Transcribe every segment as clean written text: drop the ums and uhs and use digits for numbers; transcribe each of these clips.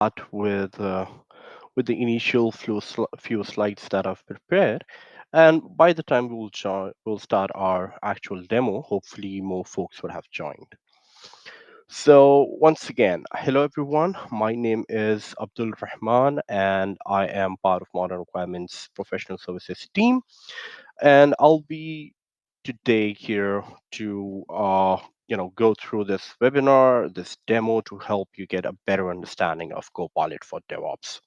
start with the initial few slides that I've prepared, and by the time we'll start our actual demo, hopefully more folks would have joined. So once again, hello everyone. My name is Abdul Rahman, and I am part of Modern Requirements Professional Services team, and I'll be today here to go through this webinar, this demo to help you get a better understanding of Copilot for DevOps.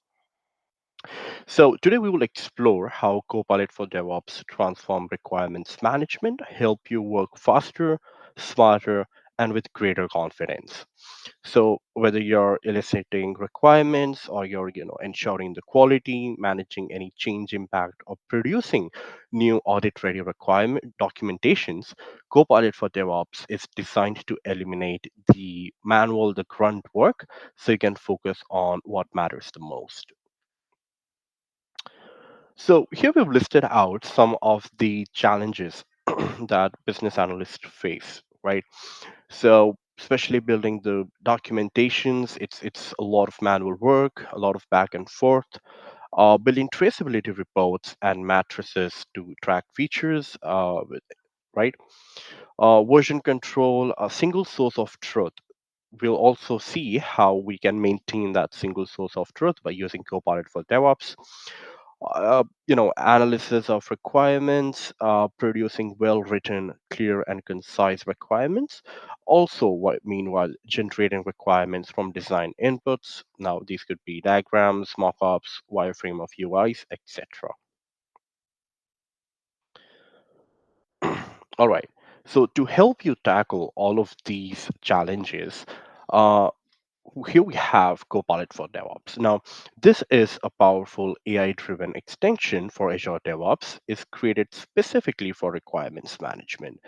So today we will explore how Copilot for DevOps transform requirements management, help you work faster, smarter, and with greater confidence. So whether you're eliciting requirements or you're ensuring the quality, managing any change impact, or producing new audit-ready requirement documentations, Copilot for DevOps is designed to eliminate the manual, the grunt work, so you can focus on what matters the most. So here we've listed out some of the challenges that business analysts face, right? So especially building the documentations, it's a lot of manual work, a lot of back and forth. Building traceability reports and matrices to track features, right? Version control, a single source of truth. We'll also see how we can maintain that single source of truth by using Copilot for DevOps. Analysis of requirements, producing well-written, clear, and concise requirements. Also, meanwhile, generating requirements from design inputs. Now, these could be diagrams, mockups, wireframe of UIs, etc. All right. So, to help you tackle all of these challenges, uh, here we have Copilot for DevOps. Now, this is a powerful AI-driven extension for Azure DevOps. It's created specifically for requirements management.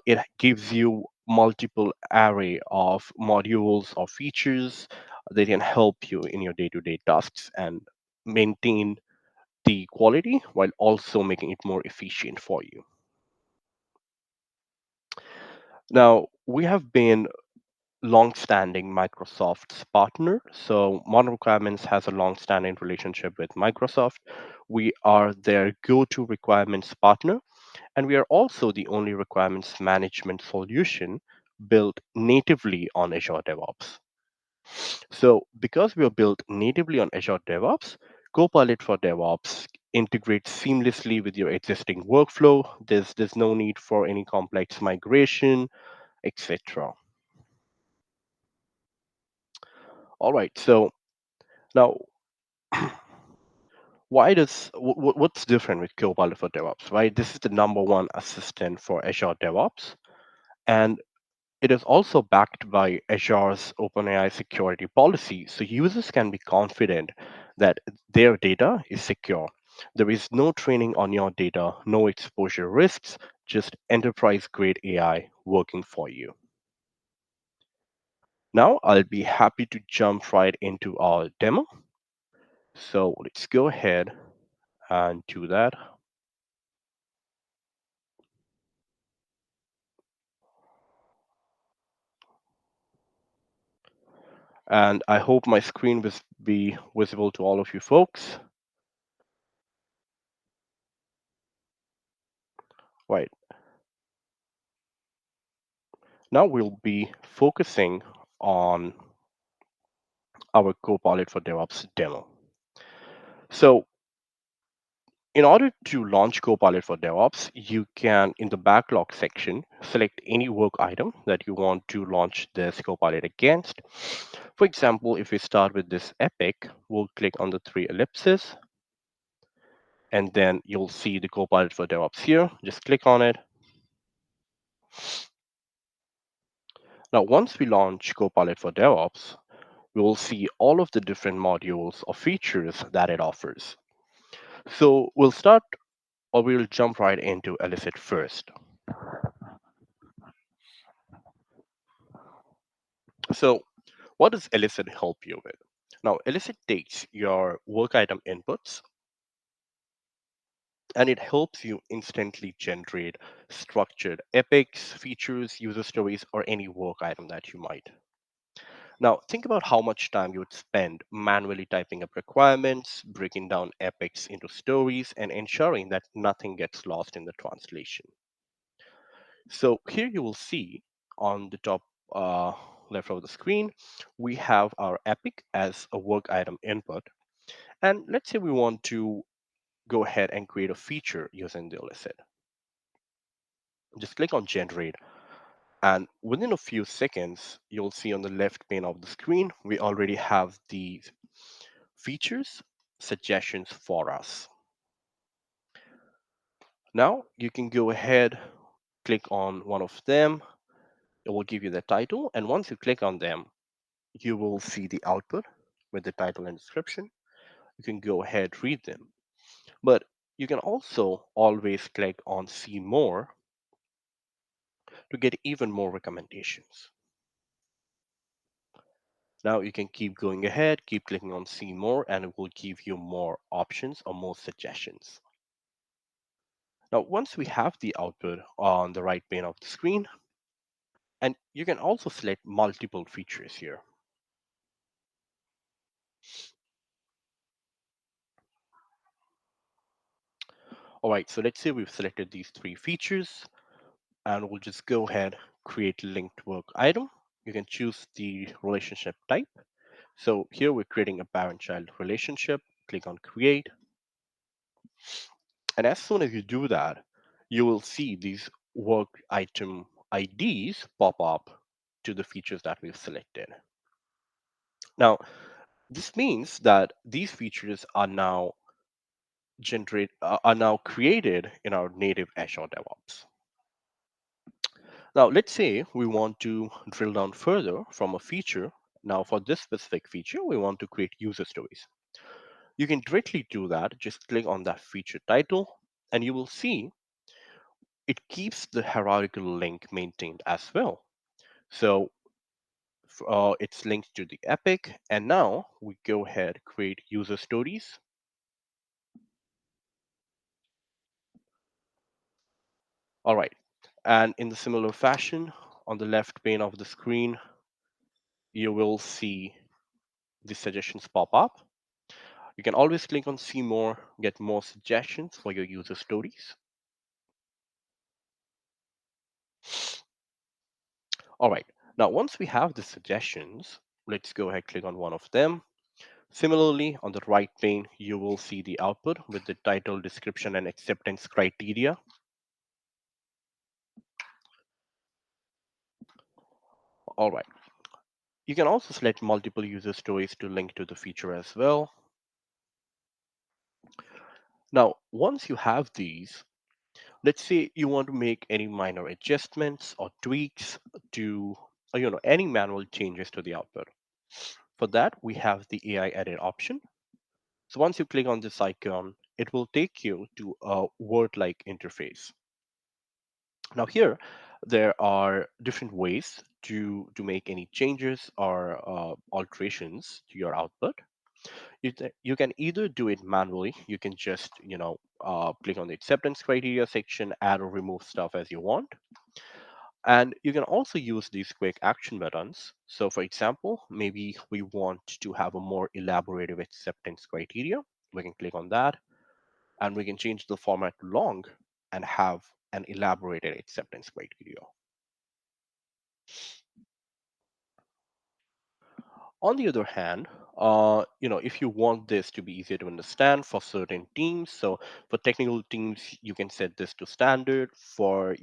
It gives you multiple array of modules or features that can help you in your day-to-day tasks and maintain the quality while also making it more efficient for you. Now, we have been long-standing Microsoft's partner. So Modern Requirements has a long-standing relationship with Microsoft. We are their go-to requirements partner, and we are also the only requirements management solution built natively on Azure DevOps. So because we are built natively on Azure DevOps, Copilot for DevOps integrates seamlessly with your existing workflow. There's no need for any complex migration, etc. All right, so now what's different with Copilot for DevOps, right? This is the number one assistant for Azure DevOps, and it is also backed by Azure's OpenAI security policy, so users can be confident that their data is secure. There is no training on your data, no exposure risks, just enterprise grade AI working for you. Now I'll be happy to jump right into our demo. So let's go ahead and do that. And I hope my screen will be visible to all of you folks. Right, now we'll be focusing on our Copilot for DevOps demo. So in order to launch Copilot for DevOps, you can, in the backlog section, select any work item that you want to launch this Copilot against. For example, if we start with this epic, we'll click on the three ellipses, and then you'll see the Copilot for DevOps here. Just click on it. Now, once we launch Copilot for DevOps, we will see all of the different modules or features that it offers. So we'll start, or we'll jump right into Elicit first. So what does Elicit help you with? Now, Elicit takes your work item inputs and it helps you instantly generate structured epics, features, user stories, or any work item that you might. Now, think about how much time you would spend manually typing up requirements, breaking down epics into stories, and ensuring that nothing gets lost in the translation. So here you will see on the top left of the screen, we have our epic as a work item input. And let's say we want to go ahead and create a feature using the Elicit. Just click on generate. And within a few seconds, you'll see on the left pane of the screen, we already have these features suggestions for us. Now you can go ahead, click on one of them. It will give you the title. And once you click on them, you will see the output with the title and description. You can go ahead, read them. But you can also always click on see more to get even more recommendations. Now you can keep going ahead, keep clicking on see more, and it will give you more options or more suggestions. Now, once we have the output on the right pane of the screen, and you can also select multiple features here. All right, so let's say we've selected these three features, and we'll just go ahead, create linked work item. You can choose the relationship type. So here we're creating a parent-child relationship. Click on create. And as soon as you do that, you will see these work item IDs pop up to the features that we've selected. Now, this means that these features are now created in our native Azure DevOps. Now, let's say we want to drill down further from a feature. Now, for this specific feature, we want to create user stories. You can directly do that. Just click on that feature title, and you will see it keeps the hierarchical link maintained as well. So it's linked to the epic. And now we go ahead, create user stories. All right. And in the similar fashion, on the left pane of the screen, you will see the suggestions pop up. You can always click on see more, get more suggestions for your user stories. All right. Now, once we have the suggestions, let's go ahead, click on one of them. Similarly, on the right pane, you will see the output with the title, description, and acceptance criteria. All right. You can also select multiple user stories to link to the feature as well. Now, once you have these, let's say you want to make any minor adjustments or tweaks to, any manual changes to the output. For that, we have the AI edit option. So once you click on this icon, it will take you to a Word-like interface. Now here, there are different ways to make any changes or alterations to your output. You can either do it manually. You can just, click on the acceptance criteria section, add or remove stuff as you want. And you can also use these quick action buttons. So for example, maybe we want to have a more elaborative acceptance criteria. We can click on that and we can change the format to long and have an elaborated acceptance criteria. On the other hand, if you want this to be easier to understand for certain teams, so for technical teams, you can set this to standard. For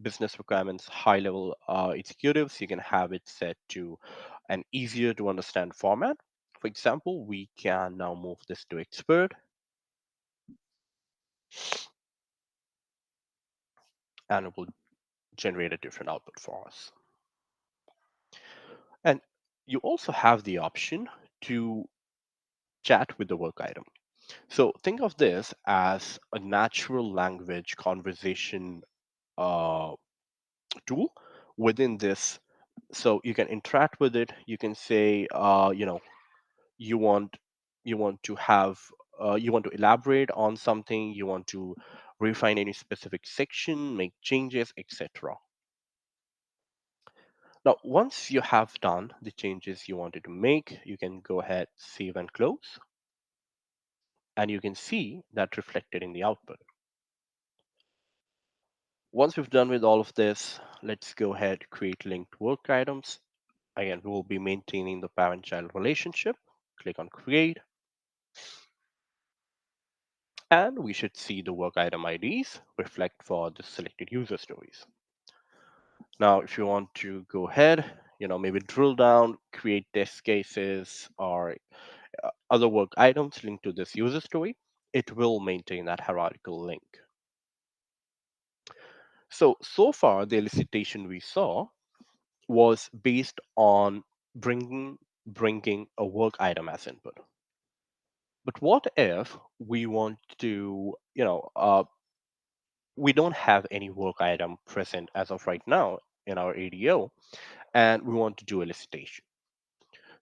business requirements, high-level executives, you can have it set to an easier to understand format. For example, we can now move this to expert, and it will generate a different output for us. And you also have the option to chat with the work item. So think of this as a natural language conversation uh, tool within this. So you can interact with it. You can say, you want to have you want to elaborate on something. You want to refine any specific section, make changes, etc. Now, once you have done the changes you wanted to make, you can go ahead, save and close, and you can see that reflected in the output. Once we've done with all of this, let's go ahead, create linked work items. Again, we will be maintaining the parent-child relationship. Click on create, and we should see the work item IDs reflect for the selected user stories. Now, if you want to go ahead, maybe drill down, create test cases or other work items linked to this user story, it will maintain that hierarchical link. So far, the elicitation we saw was based on bringing a work item as input. But what if we want to, we don't have any work item present as of right now in our ADO, and we want to do elicitation.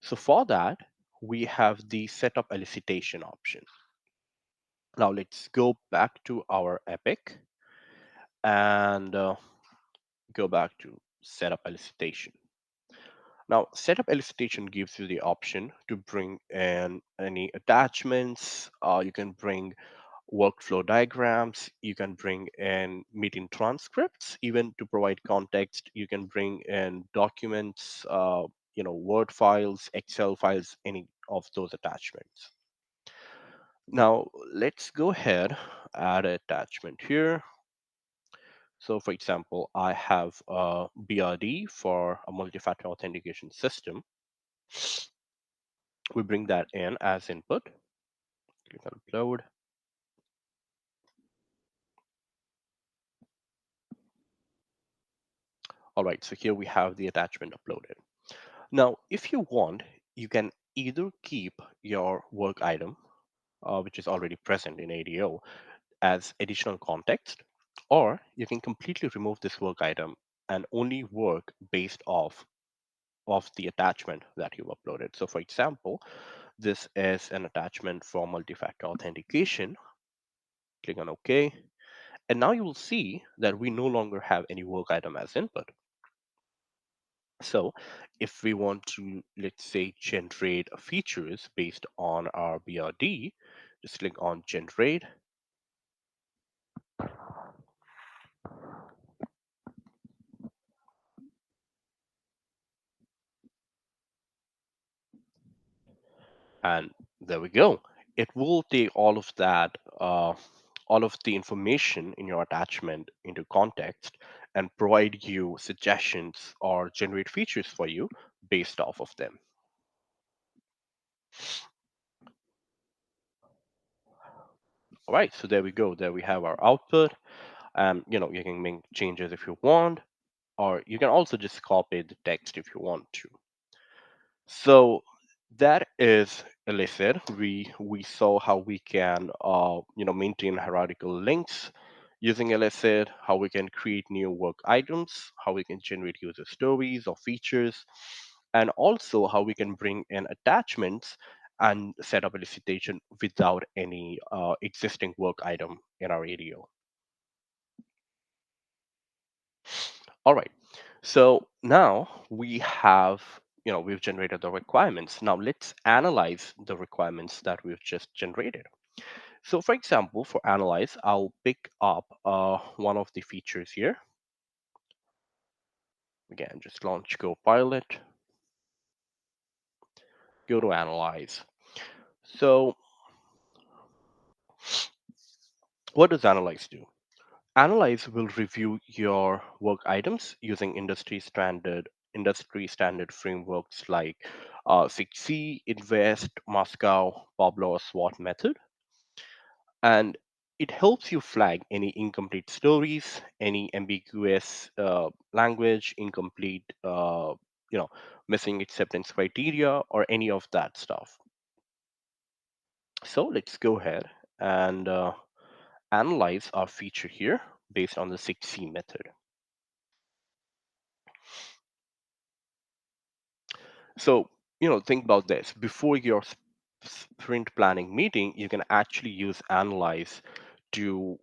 So for that, we have the setup elicitation option. Now let's go back to our Epic and go back to setup elicitation. Now, setup elicitation gives you the option to bring in any attachments. You can bring workflow diagrams. You can bring in meeting transcripts. Even to provide context, you can bring in documents, Word files, Excel files, any of those attachments. Now, let's go ahead, add an attachment here. So for example, I have a BRD for a multi-factor authentication system. We bring that in as input. Click on upload. All right, so here we have the attachment uploaded. Now, if you want, you can either keep your work item, which is already present in ADO, as additional context, or you can completely remove this work item and only work based off of the attachment that you've uploaded. So for example, this is an attachment for multi-factor authentication. Click on OK. And now you will see that we no longer have any work item as input. So if we want to, let's say, generate features based on our BRD, just click on generate. And there we go. It will take all of that, all of the information in your attachment into context and provide you suggestions or generate features for you based off of them. All right, so there we go. There we have our output. You can make changes if you want, or you can also just copy the text if you want to. So that is Elicit. We saw how we can maintain hierarchical links using Elicit, how we can create new work items, how we can generate user stories or features, and also how we can bring in attachments and set up elicitation without any existing work item in our ADO. All right. So now we've generated the requirements. Now let's analyze the requirements that we've just generated. So for example, for analyze, I'll pick up one of the features here. Again, just launch Copilot, go to analyze. So what does analyze do? Analyze will review your work items using industry standard frameworks like 6C, Invest, Moscow, Pablo, or SWOT method. And it helps you flag any incomplete stories, any ambiguous language, incomplete, missing acceptance criteria, or any of that stuff. So let's go ahead and analyze our feature here based on the 6C method. So, think about this. Before your sprint planning meeting, you can actually use analyze to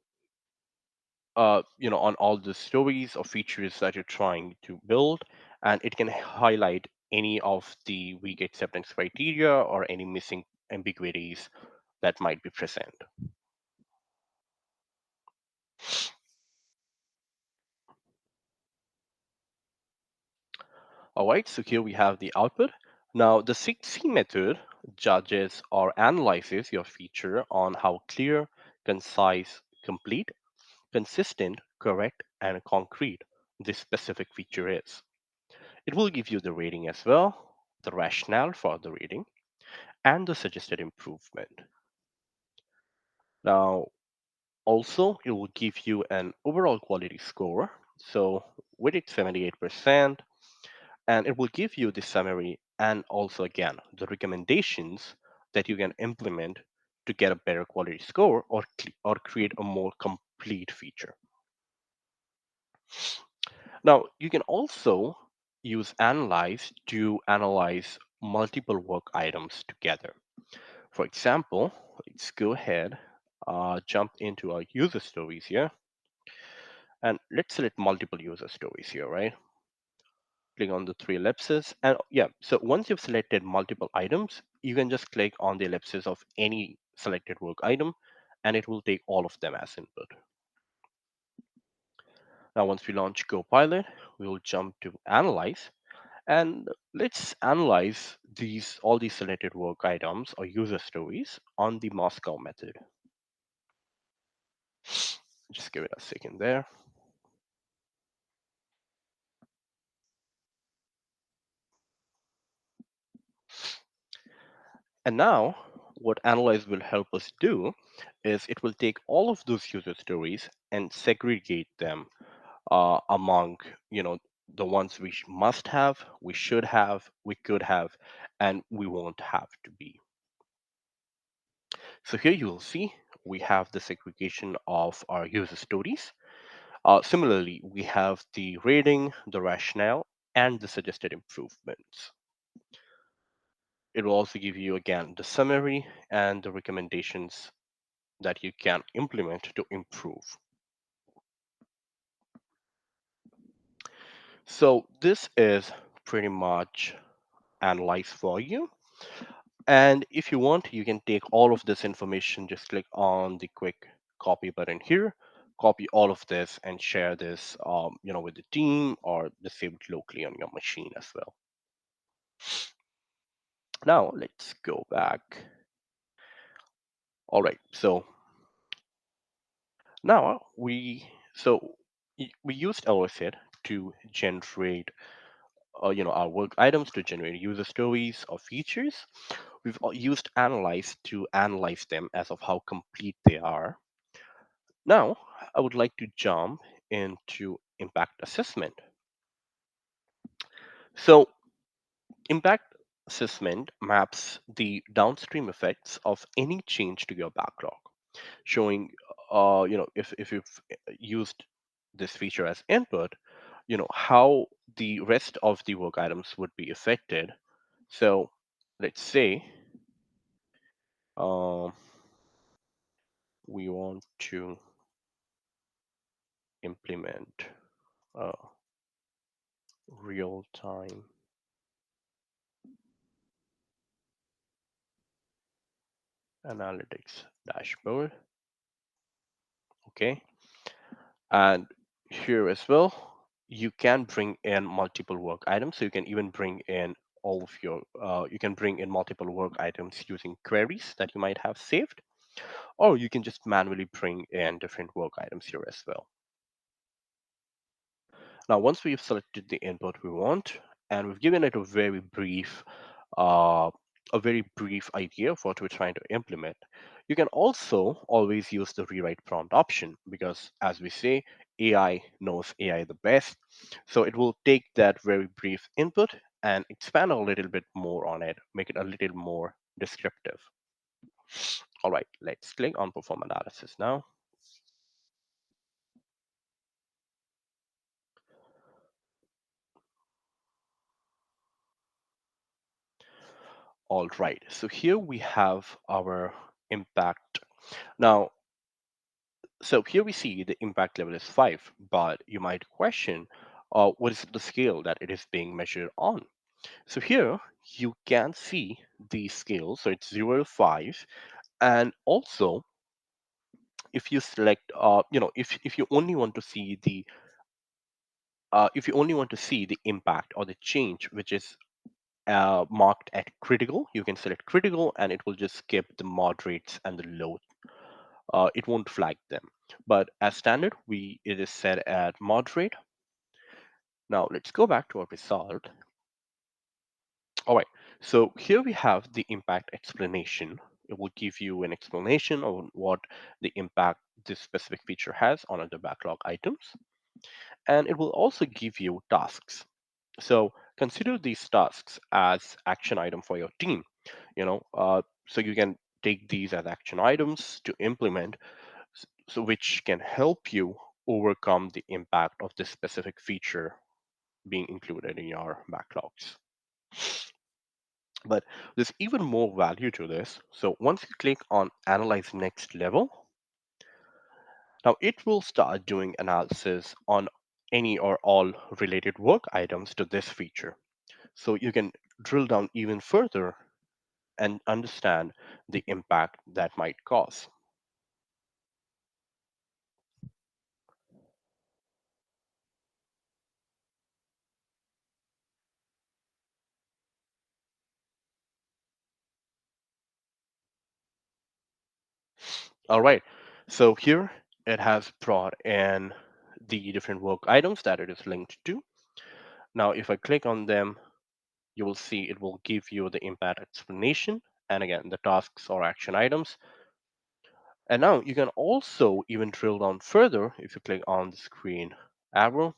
on all the stories or features that you're trying to build, and it can highlight any of the weak acceptance criteria or any missing ambiguities that might be present. All right, so here we have the output. Now, the 6C method judges or analyzes your feature on how clear, concise, complete, consistent, correct, and concrete this specific feature is. It will give you the rating as well, the rationale for the rating, and the suggested improvement. Now, also, it will give you an overall quality score. So, with it 78%, and it will give you the summary and also, again, the recommendations that you can implement to get a better quality score or create a more complete feature. Now, you can also use Analyze to analyze multiple work items together. For example, let's go ahead, jump into our user stories here, and let's select multiple user stories here, right? Click on the three ellipses, and yeah, so once you've selected multiple items, you can just click on the ellipses of any selected work item, and it will take all of them as input. Now, once we launch Copilot, we will jump to Analyze, and let's analyze all these selected work items or user stories on the Moscow method. Just give it a second there. And now what Analyze will help us do is it will take all of those user stories and segregate them among, the ones we must have, we should have, we could have, and we won't have to be. So here you will see we have the segregation of our user stories. Similarly, we have the rating, the rationale, and the suggested improvements. It will also give you again the summary and the recommendations that you can implement to improve. So this is pretty much analyzed for you. And if you want, you can take all of this information, just click on the quick copy button here, copy all of this and share this, with the team or just save it locally on your machine as well. Now let's go back. All right, so now we used Elicit to generate our work items to generate user stories or features. We've used Analyze to analyze them as of how complete they are. Now, I would like to jump into impact assessment. So, impact assessment maps the downstream effects of any change to your backlog, showing, if you've used this feature as input, how the rest of the work items would be affected. So, let's say um, we want to implement a real-time analytics dashboard. Okay, and here as well, you can bring in multiple work items. So you can even bring in you can bring in multiple work items using queries that you might have saved, or you can just manually bring in different work items here as well. Now, once we've selected the input we want, and we've given it uh, a very brief idea of what we're trying to implement, you can also always use the rewrite prompt option because, as we say, AI knows AI the best. So it will take that very brief input and expand a little bit more on it, make it a little more descriptive. All right, let's click on perform analysis now. All right, so here we have our impact. Now, so here we see the impact level is 5, but you might question, what is the scale that it is being measured on. So here you can see the scale. So it's 0 to 5. And also, if you select, if you only want to see the impact or the change, which is marked at critical, you can select critical and it will just skip the moderates and the low. It won't flag them. But as standard, it is set at moderate. Now let's go back to our result. All right, so here we have the impact explanation. It will give you an explanation on what the impact this specific feature has on other backlog items. And it will also give you tasks. So consider these tasks as action item for your team, so you can take these as action items to implement, so which can help you overcome the impact of this specific feature being included in your backlogs. But there's even more value to this. So once you click on Analyze Next Level, now it will start doing analysis on any or all related work items to this feature. So you can drill down even further and understand the impact that might cause. All right, so here it has brought in the different work items that it is linked to. Now, if I click on them, you will see it will give you the impact explanation and again, the tasks or action items. And now you can also even drill down further if you click on the screen arrow.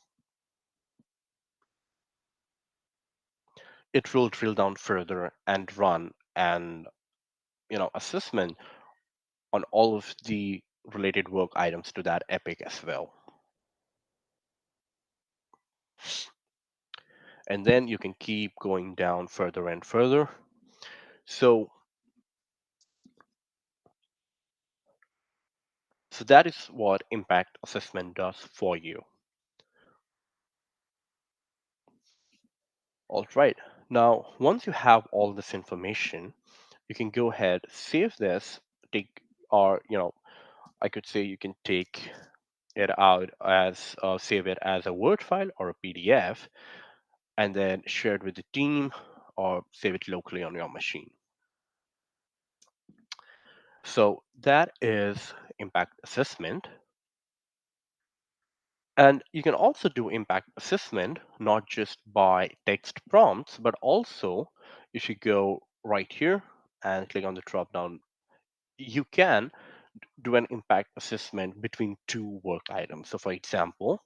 It will drill down further and run an assessment on all of the related work items to that epic as well. And then you can keep going down further and further. So that is what impact assessment does for you. All right. Now, once you have all this information, you can go ahead, save this, take, or, I could say you can take it out as, save it as a Word file or a PDF, and then share it with the team or save it locally on your machine. So that is impact assessment. And you can also do impact assessment, not just by text prompts, but also if you go right here and click on the drop down, you can do an impact assessment between two work items. So for example,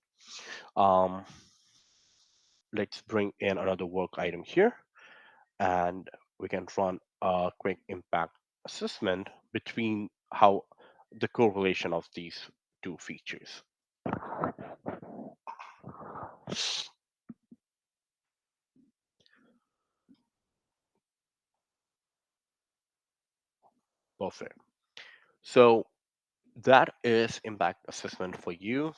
um, let's bring in another work item here and we can run a quick impact assessment between how the correlation of these two features. Perfect. So that is impact assessment for you.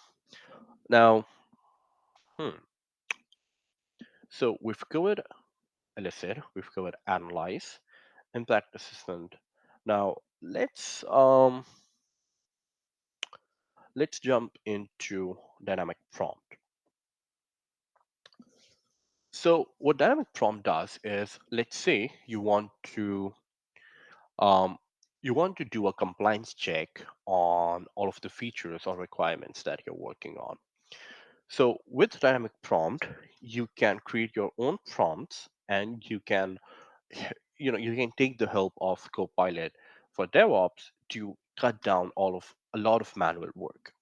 Now, so we've covered Elicit, we've covered analyze, impact assessment. Now let's jump into dynamic prompt. So what dynamic prompt does is, let's say um, you want to do a compliance check on all of the features or requirements that you're working on. So with dynamic prompt, you can create your own prompts and you can you can take the help of Copilot for DevOps to cut down a lot of manual work.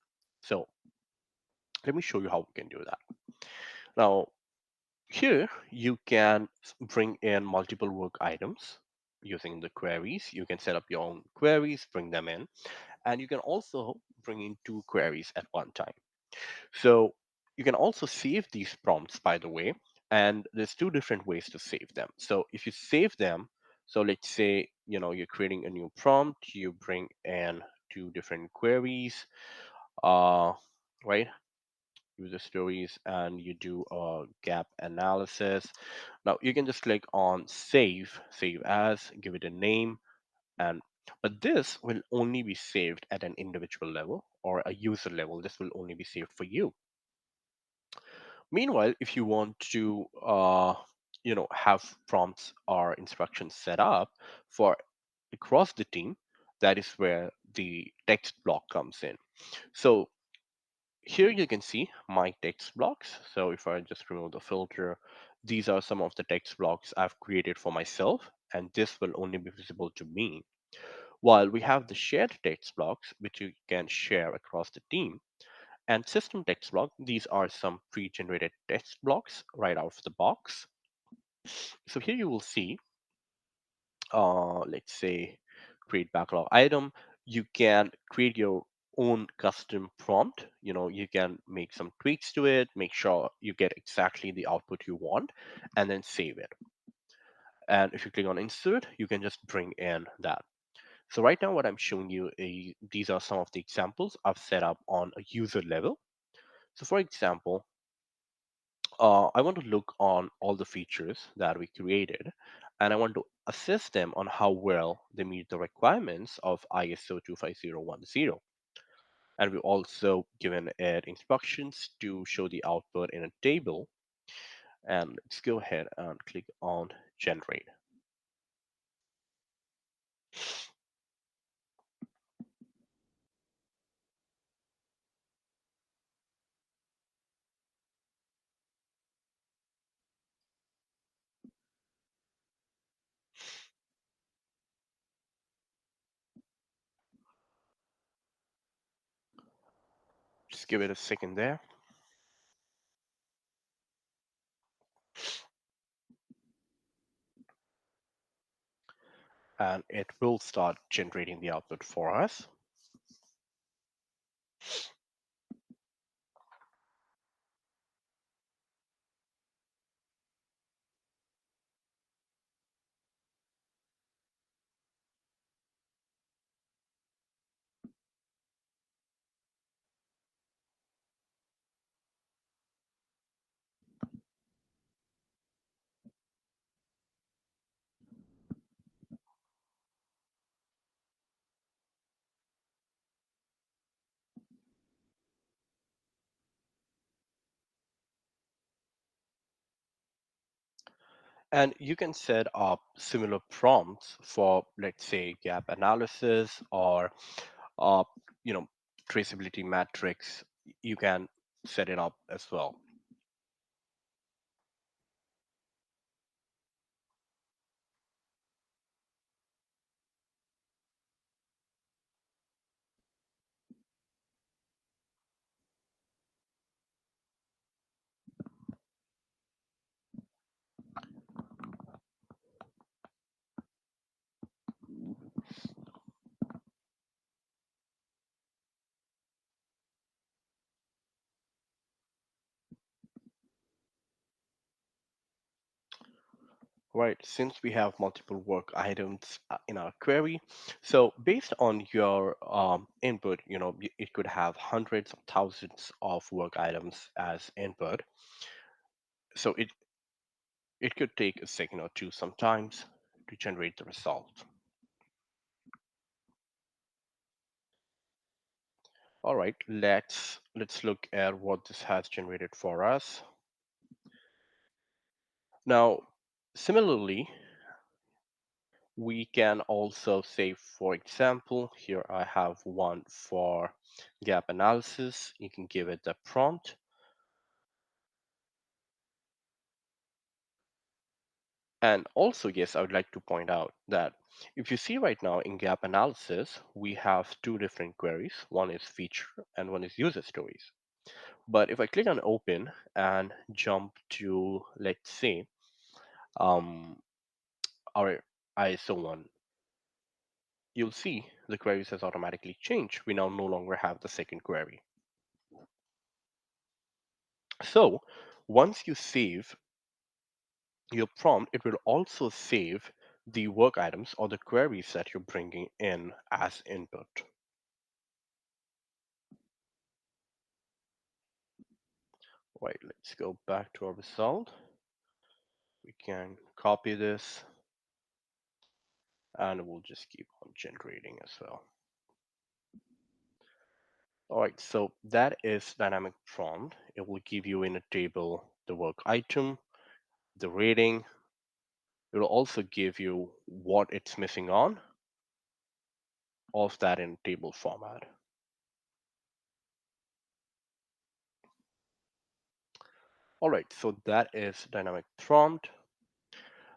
So let me show you how we can do that. Now, here you can bring in multiple work items using the queries. You can set up your own queries, bring them in, and you can also bring in two queries at one time. So you can also save these prompts, by the way, and there's two different ways to save them. So if you save them, so let's say, you're creating a new prompt, you bring in two different queries, uh, right? user stories, and you do a gap analysis. Now you can just click on save as, give it a name, and but this will only be saved at an individual level or a user level. This will only be saved for you. Meanwhile, if you want to have prompts or instructions set up for across the team, that is where the text block comes in. So here you can see my text blocks. So if I just remove the filter, these are some of the text blocks I've created for myself, and this will only be visible to me. While we have the shared text blocks, which you can share across the team, and system text block, these are some pre-generated text blocks right out of the box. So here you will see, let's say, create backlog item. You can create your own custom prompt. You can make some tweaks to it, make sure you get exactly the output you want, and then save it. And if you click on insert, you can just bring in that. So right now what I'm showing you, these are some of the examples I've set up on a user level. So for example, I want to look on all the features that we created, and I want to assess them on how well they meet the requirements of ISO 25010. And we've also given it instructions to show the output in a table. And let's go ahead and click on generate. Just give it a second there. And it will start generating the output for us. And you can set up similar prompts for, let's say, gap analysis or, uh, you know, traceability metrics. You can set it up as well. Right, since we have multiple work items in our query, so based on your input, it could have hundreds of thousands of work items as input. So it could take a second or two sometimes to generate the result. All right, let's look at what this has generated for us. Now, similarly, we can also say, for example, here I have one for gap analysis. You can give it the prompt. And also, yes, I would like to point out that if you see right now in gap analysis, we have two different queries. One is feature and one is user stories. But if I click on open and jump to, let's say, um, our ISO one, you'll see the queries has automatically changed. We now no longer have the second query. So once you save your prompt, it will also save the work items or the queries that you're bringing in as input. Right, let's go back to our result. We can copy this and we'll just keep on generating as well. All right, so that is dynamic prompt. It will give you in a table the work item, the rating. It will also give you what it's missing on, all of that in table format. All right, so that is dynamic prompt.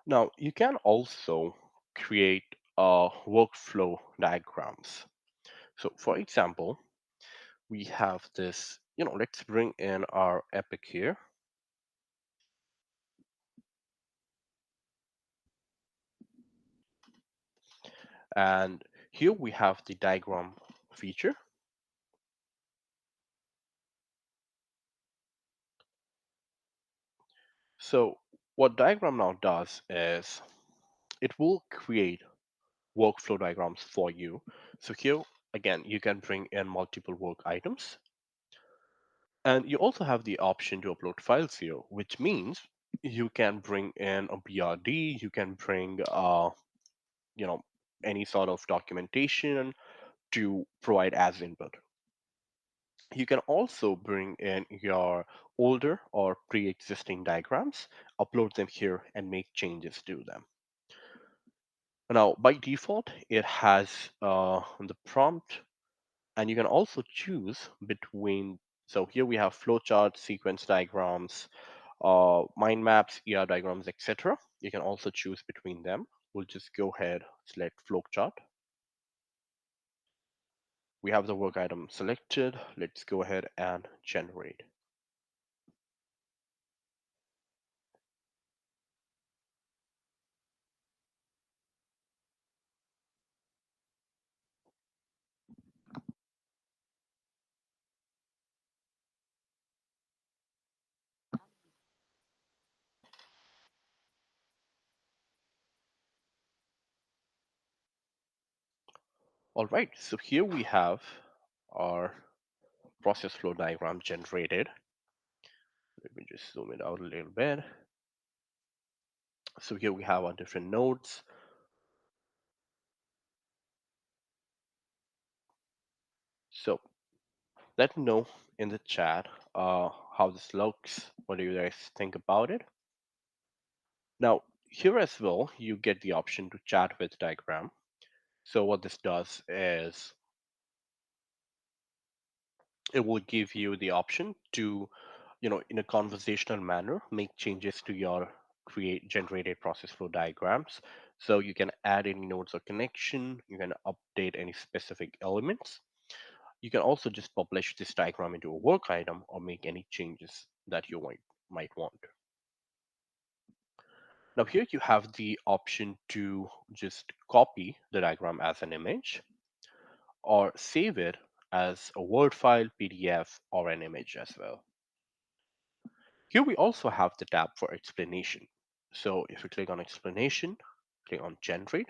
Now you can also create workflow diagrams. So for example, we have this, let's bring in our epic here. And here we have the diagram feature. So what diagram now does is it will create workflow diagrams for you. So here, again, you can bring in multiple work items. And you also have the option to upload files here, which means you can bring in a BRD, you can bring, you know, any sort of documentation to provide as input. You can also bring in your older or pre-existing diagrams, upload them here, and make changes to them. Now, by default, it has the prompt, and you can also choose between. So here we have flowcharts, sequence diagrams, mind maps, ER diagrams, etc. You can also choose between them. We'll just go ahead, select flowchart. We have the work item selected. Let's go ahead and generate. All right, so here we have our process flow diagram generated. Let me just zoom it out a little bit. So here we have our different nodes. So let me know in the chat how this looks. What do you guys think about it? Now, here as well, you get the option to chat with diagram. So what this does is it will give you the option to, in a conversational manner, make changes to your create generated process flow diagrams. So you can add any nodes or connection, you can update any specific elements. You can also just publish this diagram into a work item or make any changes that you might want. Now here you have the option to just copy the diagram as an image or save it as a Word file, PDF, or an image as well. Here we also have the tab for explanation. So if you click on explanation, click on generate,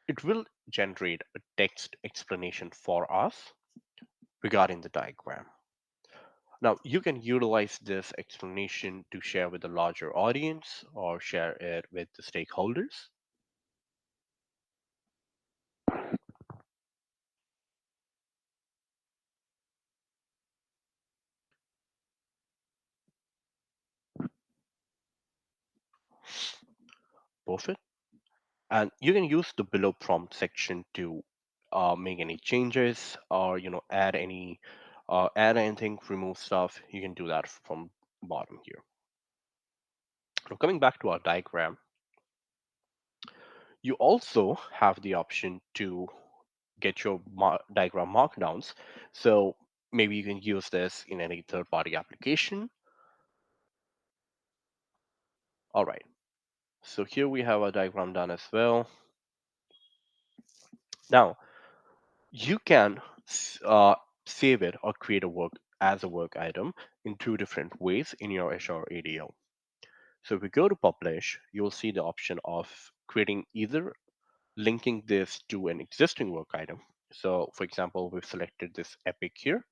it will generate a text explanation for us regarding the diagram. Now you can utilize this explanation to share with a larger audience or share it with the stakeholders. Perfect. And you can use the below prompt section to make any changes or add anything, remove stuff. You can do that from bottom here. Now coming back to our diagram, you also have the option to get your diagram markdowns. So maybe you can use this in any third-party application. All right. So here we have a diagram done as well. Now you can save it or create a work as a work item in two different ways in your Azure ADO. So if we go to publish, you'll see the option of creating either linking this to an existing work item. So for example, we've selected this epic here.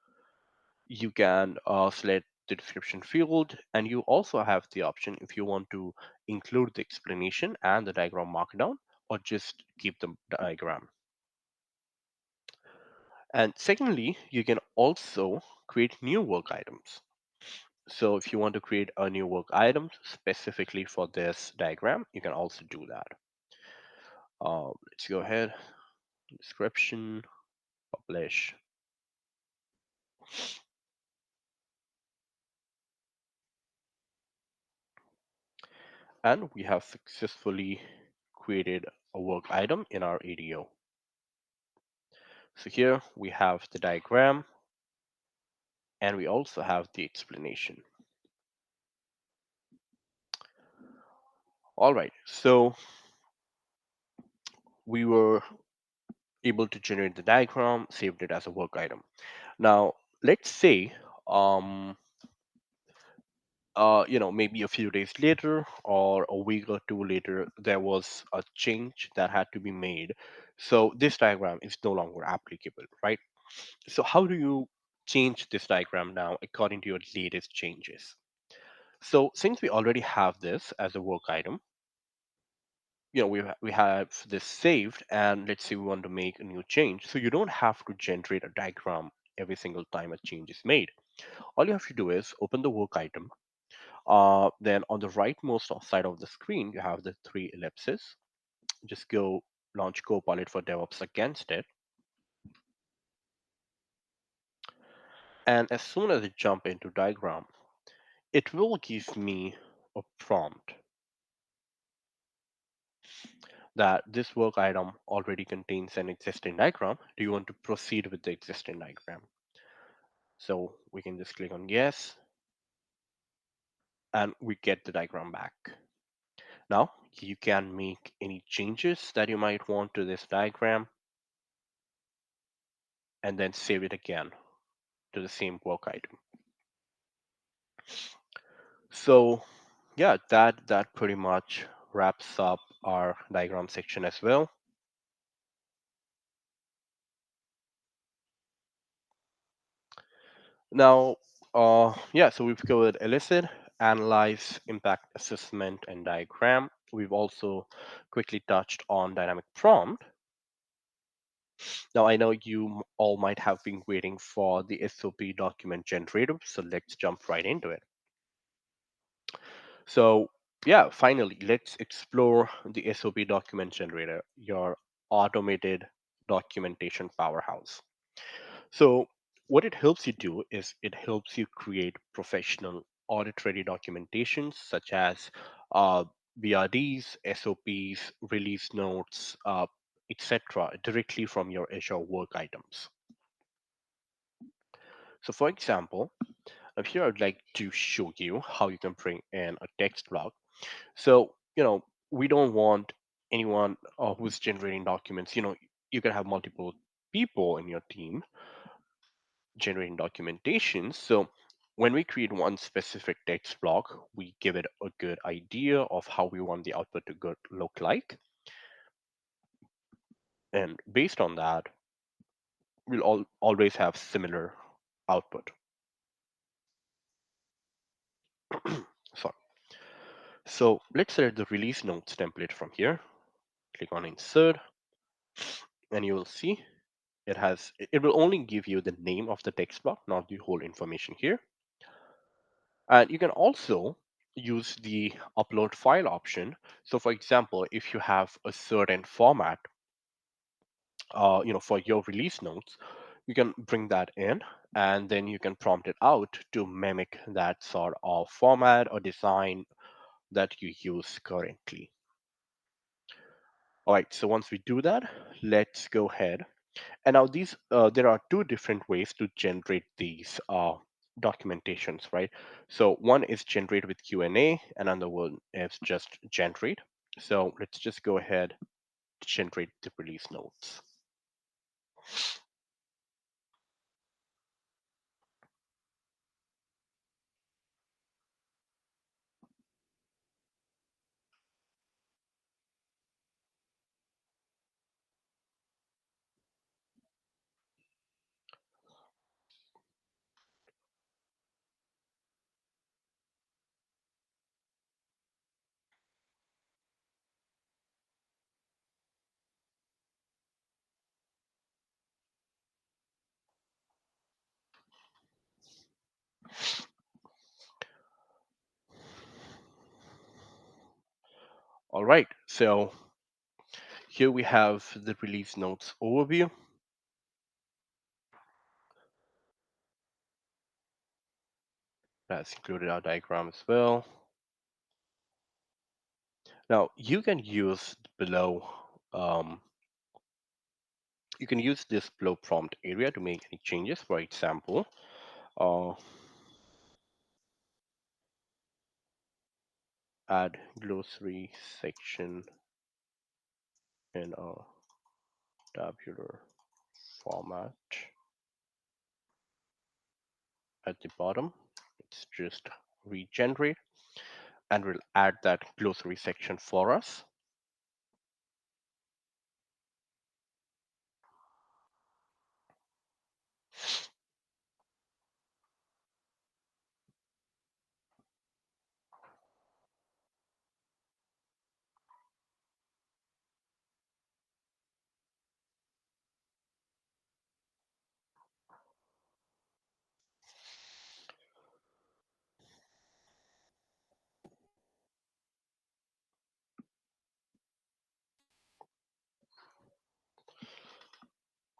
You can select the description field, and you also have the option if you want to include the explanation and the diagram markdown or just keep the diagram. And secondly, you can also create new work items. So if you want to create a new work item specifically for this diagram, you can also do that. Let's go ahead, description, publish. And we have successfully created a work item in our ADO. So here we have the diagram and we also have the explanation. All right, so we were able to generate the diagram, saved it as a work item. Now, let's say, maybe a few days later or a week or two later, there was a change that had to be made. So this diagram is no longer applicable, right? So how do you change this diagram now according to your latest changes? So since we already have this as a work item, we have this saved, and let's say we want to make a new change. So you don't have to generate a diagram every single time a change is made. All you have to do is open the work item. Then on the rightmost side of the screen, you have the three ellipses. Just go launch Copilot4DevOps against it. And as soon as I jump into diagram, it will give me a prompt that this work item already contains an existing diagram. Do you want to proceed with the existing diagram? So we can just click on yes, and we get the diagram back. Now you can make any changes that you might want to this diagram and then save it again to the same work item. So yeah, that pretty much wraps up our diagram section as well. Now, so we've covered Elicit, analyze, impact assessment, and diagram. We've also quickly touched on dynamic prompt. Now, I know you all might have been waiting for the SOP document generator, so let's jump right into it. So, yeah, finally, let's explore the SOP document generator, your automated documentation powerhouse. So what it helps you do is it helps you create professional audit-ready documentations such as BRDs, SOPs, release notes, etc., directly from your Azure work items. So for example, here I'd like to show you how you can bring in a text block. So, we don't want anyone who's generating documents, you can have multiple people in your team generating documentation. So when we create one specific text block, we give it a good idea of how we want the output to look like. And based on that, we'll always have similar output. Sorry. So let's select the release notes template from here. Click on insert, and you will see it will only give you the name of the text block, not the whole information here. And you can also use the upload file option. So for example, if you have a certain format, for your release notes, you can bring that in and then you can prompt it out to mimic that sort of format or design that you use currently. All right, so once we do that, let's go ahead. And now there are two different ways to generate these documentations, right? So one is generate with Q&A, and another one is just generate. So let's just go ahead to generate the release notes. All right, so here we have the release notes overview. That's included our diagram as well. Now you can use below, um, you can use this below prompt area to make any changes. For example, uh, add glossary section in a tabular format at the bottom. It's just regenerate, and we'll add that glossary section for us.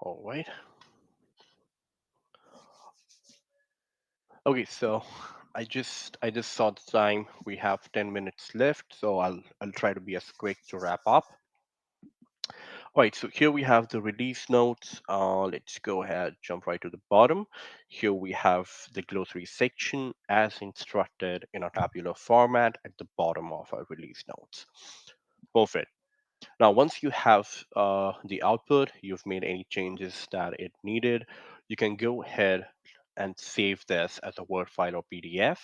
All right. Okay, so I just saw the time. We have 10 minutes left, so I'll try to be as quick to wrap up. All right, so here we have the release notes. Let's go ahead, jump right to the bottom. Here we have the glossary section as instructed in a tabular format at the bottom of our release notes. Perfect. Now, once you have the output, you've made any changes that it needed, you can go ahead and save this as a Word file or PDF.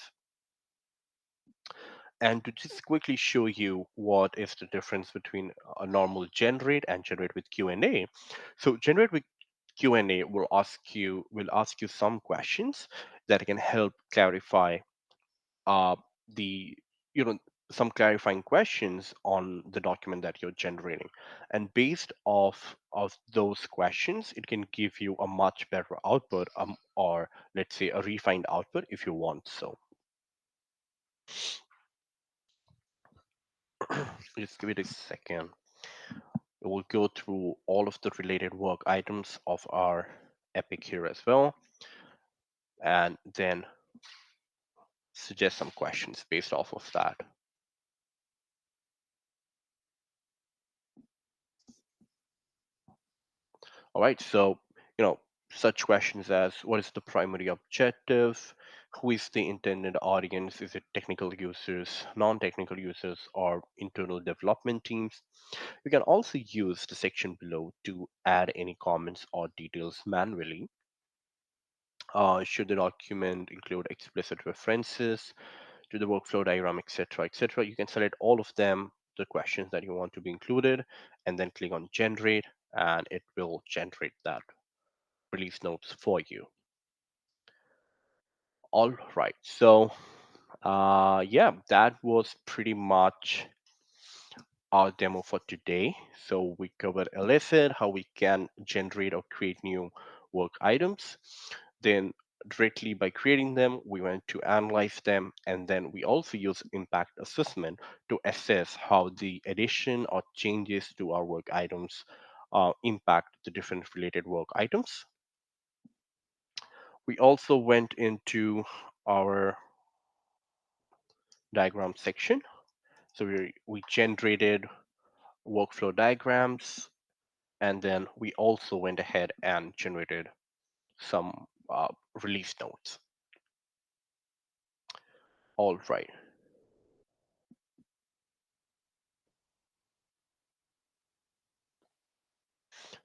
And to just quickly show you what is the difference between a normal generate and generate with Q&A. So generate with Q&A will ask you some questions that can help clarify uh, the you know some clarifying questions on the document that you're generating, and based of those questions it can give you a much better output, or let's say a refined output if you want. So just give it a second. We'll go through all of the related work items of our epic here as well, and then suggest some questions based off of that. All right, so such questions as what is the primary objective, who is the intended audience, is it technical users, non-technical users, or internal development teams. You can also use the section below to add any comments or details manually. Should the document include explicit references to the workflow diagram, etc., etc.? You can select all of them, the questions that you want to be included, and then click on generate, and it will generate that release notes for you. All right, so yeah, that was pretty much our demo for today. So we covered Elicit, how we can generate or create new work items. Then directly by creating them, we went to analyze them, and then we also use impact assessment to assess how the addition or changes to our work items impact the different related work items. We also went into our diagram section. So we generated workflow diagrams, and then we also went ahead and generated some release notes. All right.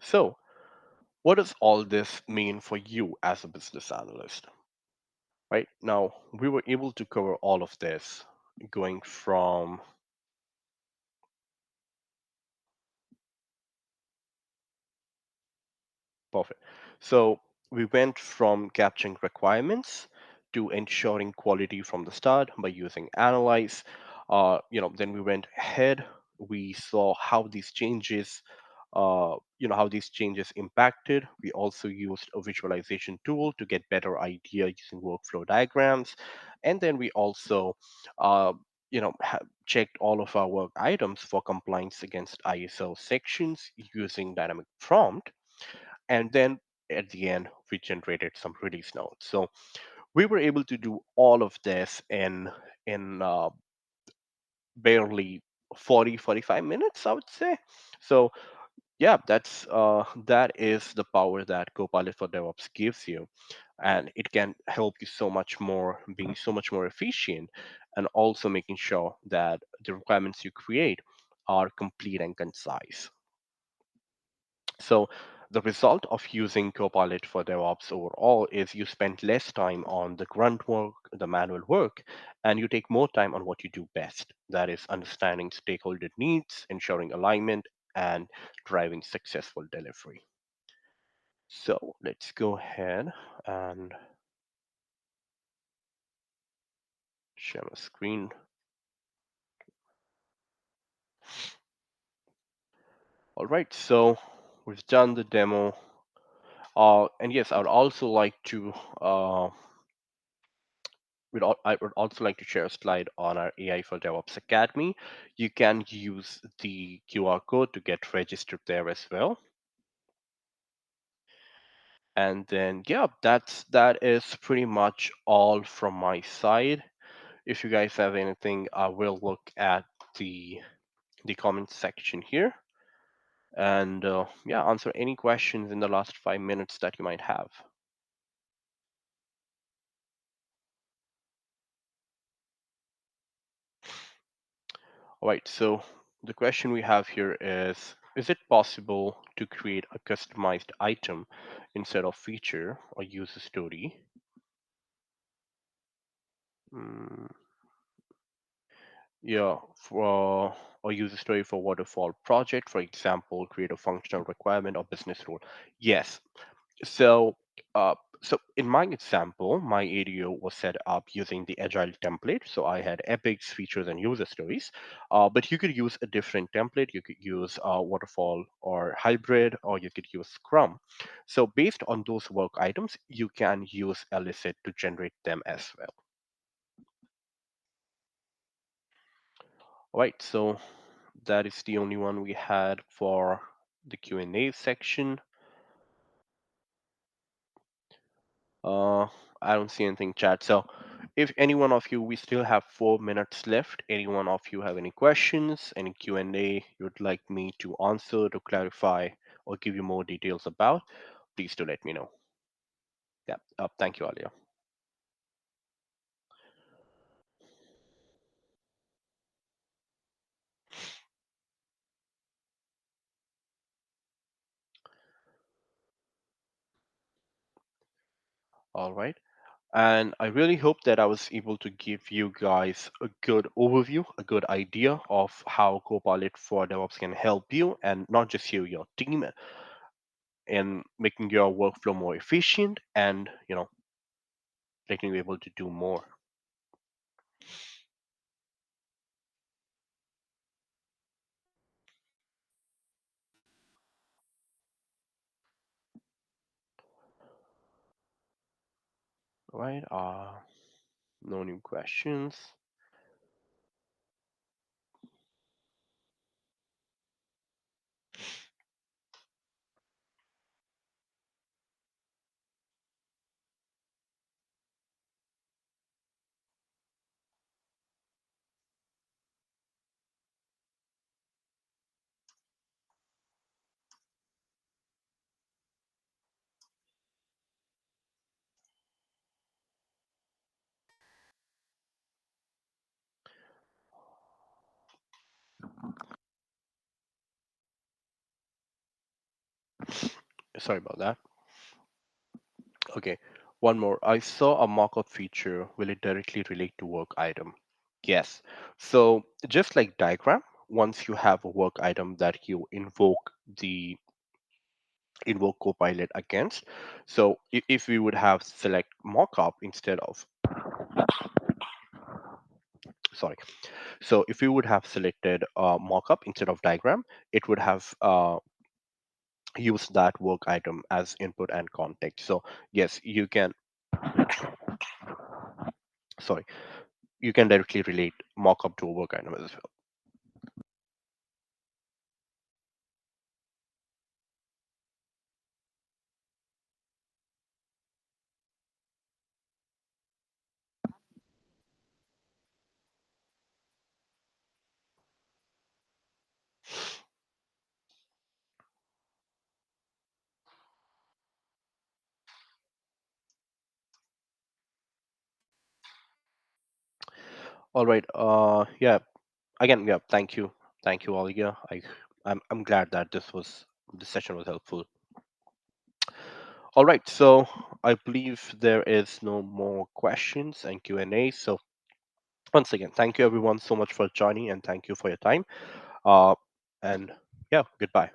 So what does all this mean for you as a business analyst? Right now, we were able to cover all of this, going from perfect. So we went from capturing requirements to ensuring quality from the start by using analyze. Then we went ahead. We saw how these changes, how these changes impacted. We also used a visualization tool to get better idea using workflow diagrams, and then we also checked all of our work items for compliance against ISO sections using dynamic prompt, and then at the end we generated some release notes. So we were able to do all of this in barely 40-45 minutes, I would say. So yeah, that is the power that Copilot for DevOps gives you, and it can help you so much more, being so much more efficient, and also making sure that the requirements you create are complete and concise. So the result of using Copilot for DevOps overall is you spend less time on the grunt work, the manual work, and you take more time on what you do best. That is understanding stakeholder needs, ensuring alignment, and driving successful delivery. So let's go ahead and share my screen. All right, so we've done the demo. And yes, I would also like to I would also like to share a slide on our AI for DevOps Academy. You can use the QR code to get registered there as well. And then, yeah, that is pretty much all from my side. If you guys have anything, I will look at the comment section here and yeah, answer any questions in the last 5 minutes that you might have. All right, so the question we have here is it possible to create a customized item instead of feature or use a story? Mm, yeah, or use a story for waterfall project, for example, create a functional requirement or business rule. Yes, So, uh, so in my example, my ADO was set up using the Agile template. So I had epics, features, and user stories. But you could use a different template. You could use Waterfall or Hybrid, or you could use Scrum. So based on those work items, you can use Elicit to generate them as well. All right. So that is the only one we had for the Q&A section. Uh, I don't see anything, chat. So, if any one of you, we still have 4 minutes left. Any one of you have any questions, any Q&A you'd like me to answer, to clarify, or give you more details about, please do let me know. Yeah. Thank you, Alia. All right. And I really hope that I was able to give you guys a good overview, a good idea of how Copilot for DevOps can help you, and not just you, your team, in making your workflow more efficient and letting you able to do more. Right? No new questions. Sorry about that. Okay, one more. I saw a mockup feature. Will it directly relate to work item? Yes. So just like diagram, once you have a work item that you invoke Copilot against. So if we would have select mockup instead of, sorry. So if we would have selected mockup instead of diagram, it would have used that work item as input and context. So yes, you can, sorry. you can directly relate mockup to a work item as well. All right. Yeah. Again, yeah. Thank you, Olga. I'm glad that this session was helpful. All right. So I believe there is no more questions and Q&A. So once again, thank you everyone so much for joining, and thank you for your time. Uh, and yeah, goodbye.